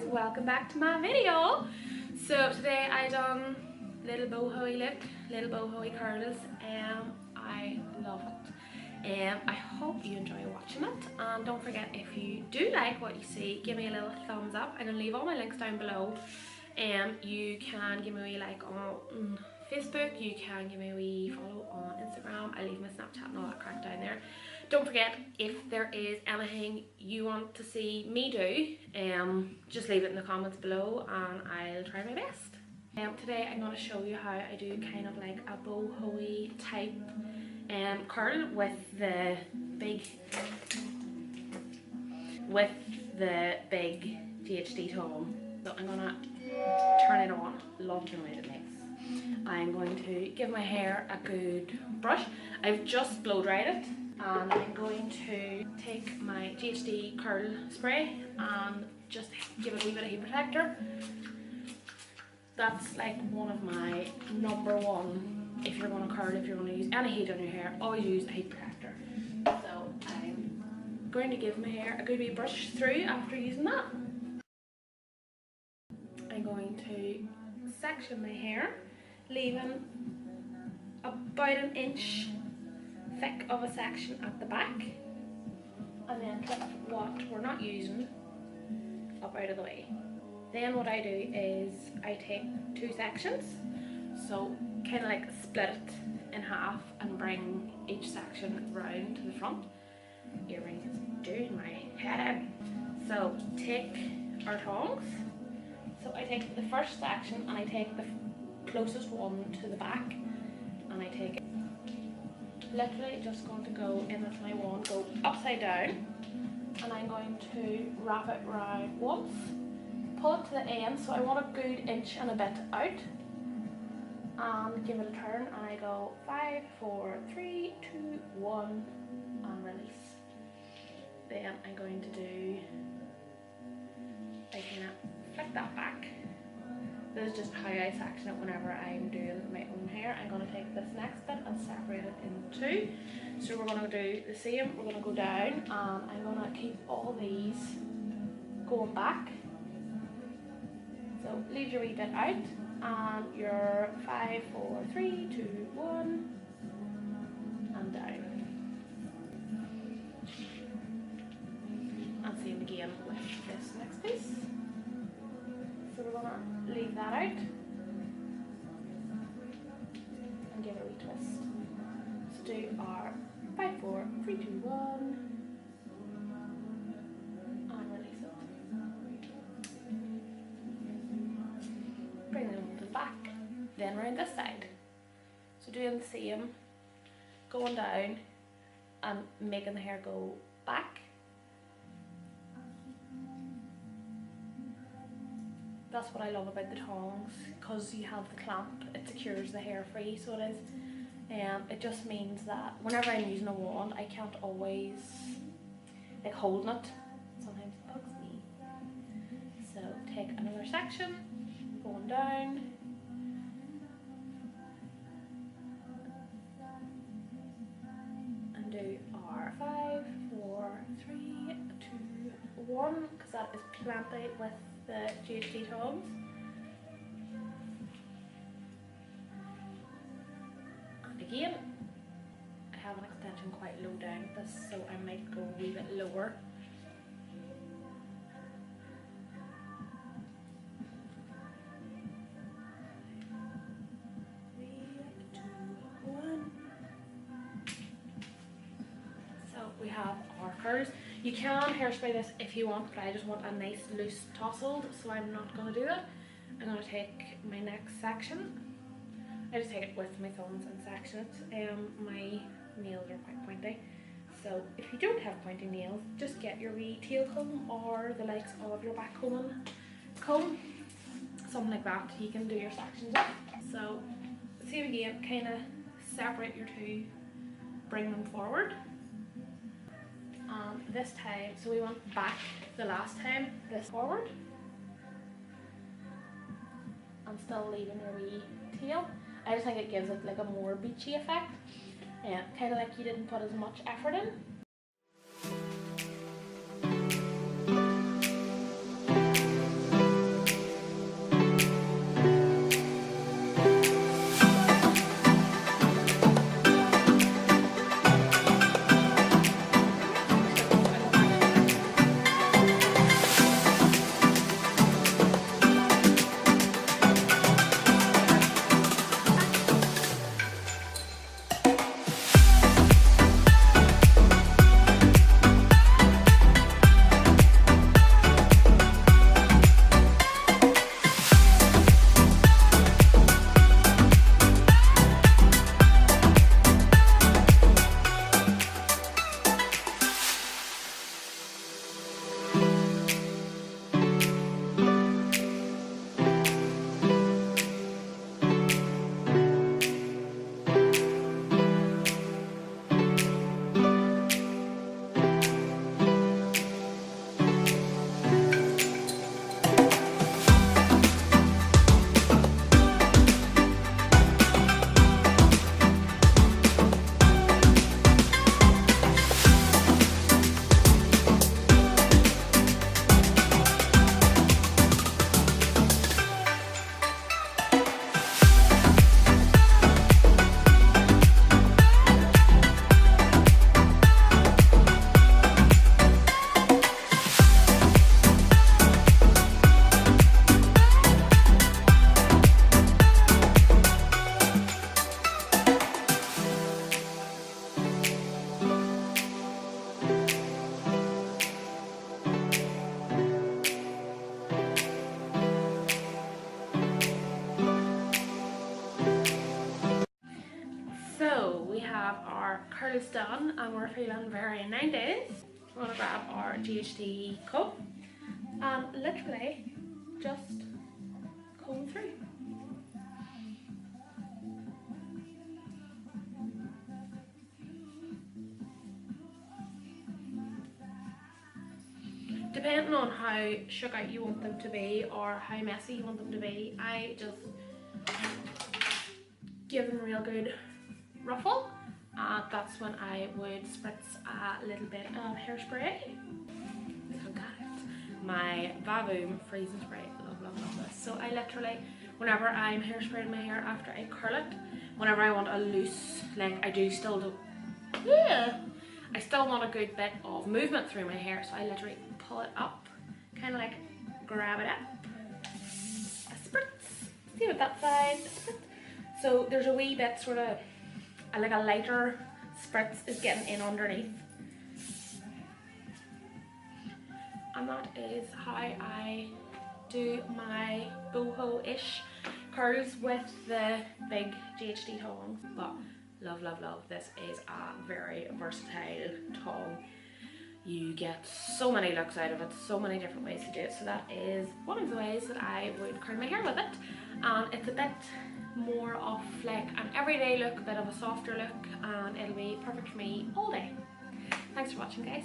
welcome back to my video. So today I done little boho look, little boho curls. I love it. I hope you enjoy watching it, and don't forget, if you do like what you see, give me a little thumbs up. I'm gonna leave all my links down below. You can give me a wee like on Facebook, you can give me a wee follow on Instagram. I leave my Snapchat and all that crap down there. Don't forget, if there is anything you want to see me do, just leave it in the comments below and I'll try my best. Today I'm going to show you how I do kind of like a boho type curl with the big GHD Tong. So I'm gonna turn it on. Love the noise it makes. I'm going to give my hair a good brush. I've just blow dried it, and I'm going to take my GHD curl spray and just give it a wee bit of heat protector. That's like one of my #1. If you're going to curl, if you're going to use any heat on your hair, always use a heat protector. So I'm going to give my hair a good wee brush through after using that. I'm going to section my hair, leaving about an inch thick of a section at the back, and then clip what we're not using up out of the way. Then what I do is I take 2 sections, so kind of like split it in half and bring each section round to the front. Earring is doing my head in. So take our tongs. So I take the first section and I take the closest one to the back, and I take it. Literally just going to go in with my wand, go upside down, and I'm going to wrap it round once, pull it to the end, so I want a good inch and a bit out, and give it a turn, and I go 5, 4, 3, 2, 1, and release. Then I'm going to do, I kind of flick that back. This is just how I section it whenever I'm doing my own hair. I'm going to take this next bit and separate it in 2. So we're going to do the same. We're going to go down, and I'm going to keep all these going back. So leave your wee bit out, and your 5, 4, 3, 2, 1, and down. And same again with this next piece. So we're gonna leave that out and give it a wee twist. So do our 5, 4, 3, 2, 1, and release it. Bring them to the back, then round this side. So doing the same, going down and making the hair go back. That's what I love about the tongs, because you have the clamp, it secures the hair free, so it is. It just means that whenever I'm using a wand, I can't always like holding it. Sometimes it bugs me. So take another section, going down, and do our 5, 4, 3, 2, 1, because that is plenty with the GHD tongs. And again, I have an extension quite low down with this, so I might go a wee bit lower. So we have our curls. You can hairspray this if you want, but I just want a nice loose tousled, so I'm not going to do that. I'm going to take my next section. I just take it with my thumbs and section it. My nails are quite pointy, so if you don't have pointy nails, just get your wee tail comb or the likes of your backcombing comb, something like that. You can do your sections up. So same again, kind of separate your 2, bring them forward. This time, so we went back the last time, this forward, and still leaving your wee tail. I just think it gives it like a more beachy effect, kind of like you didn't put as much effort in. curls done and we're feeling very 90s. We're gonna grab our GHD comb and literally just comb through. Depending on how shook out you want them to be or how messy you want them to be, I just give them a real good ruffle. That's when I would spritz a little bit of hairspray. So got it. My Vavoom freezing spray. Love, love, love this. So I literally, whenever I'm hairspraying my hair after I curl it, whenever I want a loose, like I do still do, I still want a good bit of movement through my hair, so I literally pull it up, kind of like grab it up, a spritz, see what that side, so there's a wee bit sort of, like a lighter spritz is getting in underneath. And that is how I do my boho-ish curls with the big GHD tongs. But love, love, love, this is a very versatile tong. You get so many looks out of it, so many different ways to do it. So that is one of the ways that I would curl my hair with it. And it's a bit more of like an everyday look, a bit of a softer look, and it'll be perfect for me all day. Thanks for watching, guys.